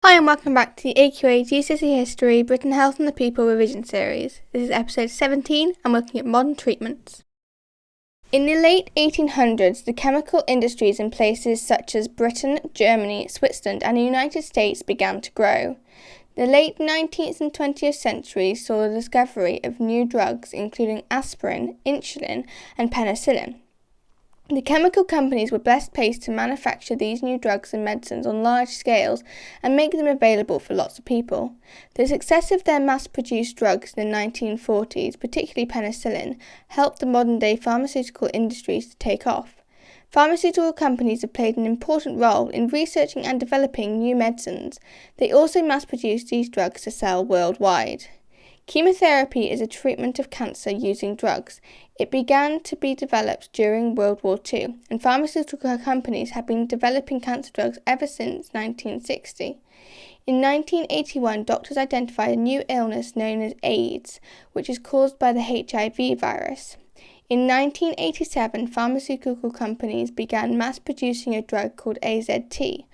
Hi and welcome back to the AQA GCSE History Britain Health and the People revision series. This is episode 17 and looking at modern treatments. In the late 1800s, the chemical industries in places such as Britain, Germany, Switzerland and the United States began to grow. The late 19th and 20th centuries saw the discovery of new drugs including aspirin, insulin and penicillin. The chemical companies were best placed to manufacture these new drugs and medicines on large scales and make them available for lots of people. The success of their mass-produced drugs in the 1940s, particularly penicillin, helped the modern-day pharmaceutical industries to take off. Pharmaceutical companies have played an important role in researching and developing new medicines. They also mass-produce these drugs to sell worldwide. Chemotherapy is a treatment of cancer using drugs. It began to be developed during World War II, and pharmaceutical companies have been developing cancer drugs ever since 1960. In 1981, doctors identified a new illness known as AIDS, which is caused by the HIV virus. In 1987, pharmaceutical companies began mass-producing a drug called AZT,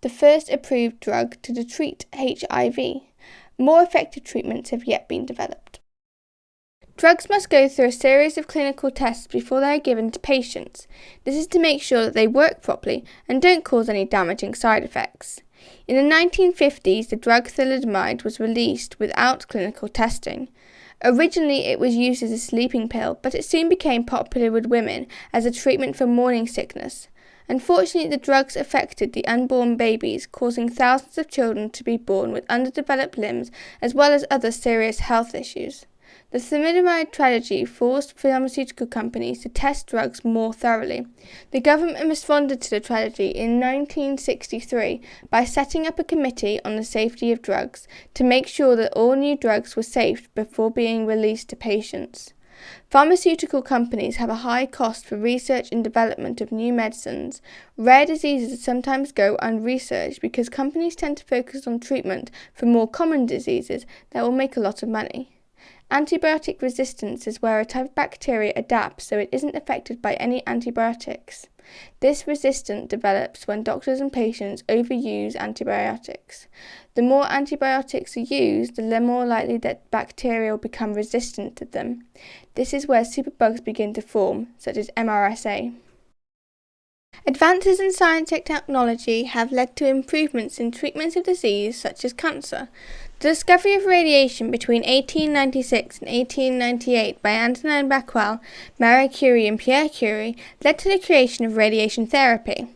the first approved drug to treat HIV. More effective treatments have yet been developed. Drugs must go through a series of clinical tests before they are given to patients. This is to make sure that they work properly and don't cause any damaging side effects. In the 1950s, the drug thalidomide was released without clinical testing. Originally, it was used as a sleeping pill, but it soon became popular with women as a treatment for morning sickness. Unfortunately, the drugs affected the unborn babies, causing thousands of children to be born with underdeveloped limbs as well as other serious health issues. The thalidomide tragedy forced pharmaceutical companies to test drugs more thoroughly. The government responded to the tragedy in 1963 by setting up a committee on the safety of drugs to make sure that all new drugs were safe before being released to patients. Pharmaceutical companies have a high cost for research and development of new medicines. Rare diseases sometimes go unresearched because companies tend to focus on treatment for more common diseases that will make a lot of money. Antibiotic resistance is where a type of bacteria adapts so it isn't affected by any antibiotics. This resistance develops when doctors and patients overuse antibiotics. The more antibiotics are used, the more likely that bacteria will become resistant to them. This is where superbugs begin to form, such as MRSA. Advances in science and technology have led to improvements in treatments of disease such as cancer. The discovery of radiation between 1896 and 1898 by Antonin Becquerel, Marie Curie and Pierre Curie led to the creation of radiation therapy.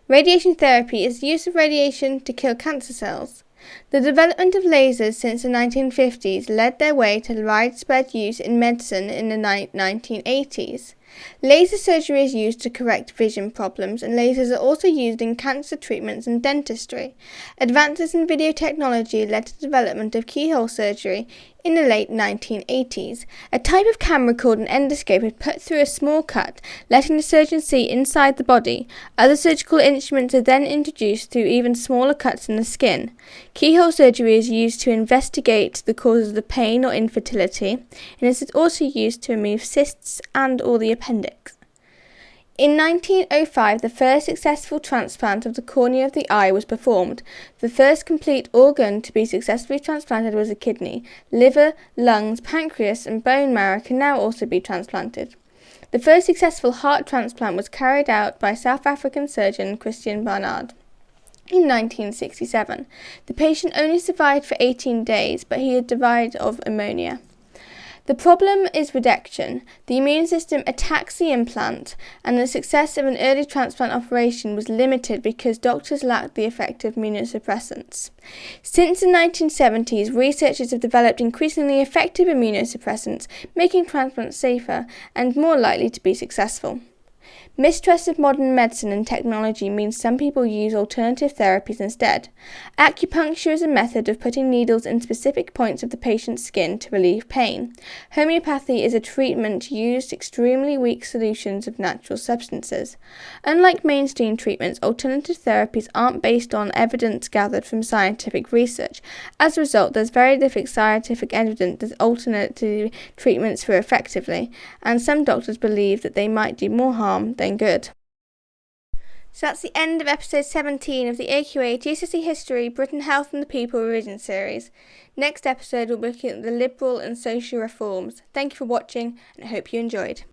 Radiation therapy is the use of radiation to kill cancer cells. The development of lasers since the 1950s led their way to widespread use in medicine in the 1980s. Laser surgery is used to correct vision problems, and lasers are also used in cancer treatments and dentistry. Advances in video technology led to the development of keyhole surgery in the late 1980s. A type of camera called an endoscope is put through a small cut, letting the surgeon see inside the body. Other surgical instruments are then introduced through even smaller cuts in the skin. Keyhole surgery is used to investigate the causes of the pain or infertility, and it is also used to remove cysts and or the appendix. In 1905, the first successful transplant of the cornea of the eye was performed. The first complete organ to be successfully transplanted was a kidney. Liver, lungs, pancreas and bone marrow can now also be transplanted. The first successful heart transplant was carried out by South African surgeon Christian Barnard. In 1967, the patient only survived for 18 days, but he had died of pneumonia. The problem is rejection. The immune system attacks the implant, and the success of an early transplant operation was limited because doctors lacked the effective immunosuppressants. Since the 1970s, researchers have developed increasingly effective immunosuppressants, making transplants safer and more likely to be successful. Mistrust of modern medicine and technology means some people use alternative therapies instead. Acupuncture is a method of putting needles in specific points of the patient's skin to relieve pain. Homeopathy is a treatment used extremely weak solutions of natural substances. Unlike mainstream treatments, alternative therapies aren't based on evidence gathered from scientific research. As a result, there's very little scientific evidence that alternative treatments work effectively, and some doctors believe that they might do more harm than good. So that's the end of episode 17 of the AQA GCSE History, Britain, Health and the People revision series. Next episode we'll be looking at the liberal and social reforms. Thank you for watching and I hope you enjoyed.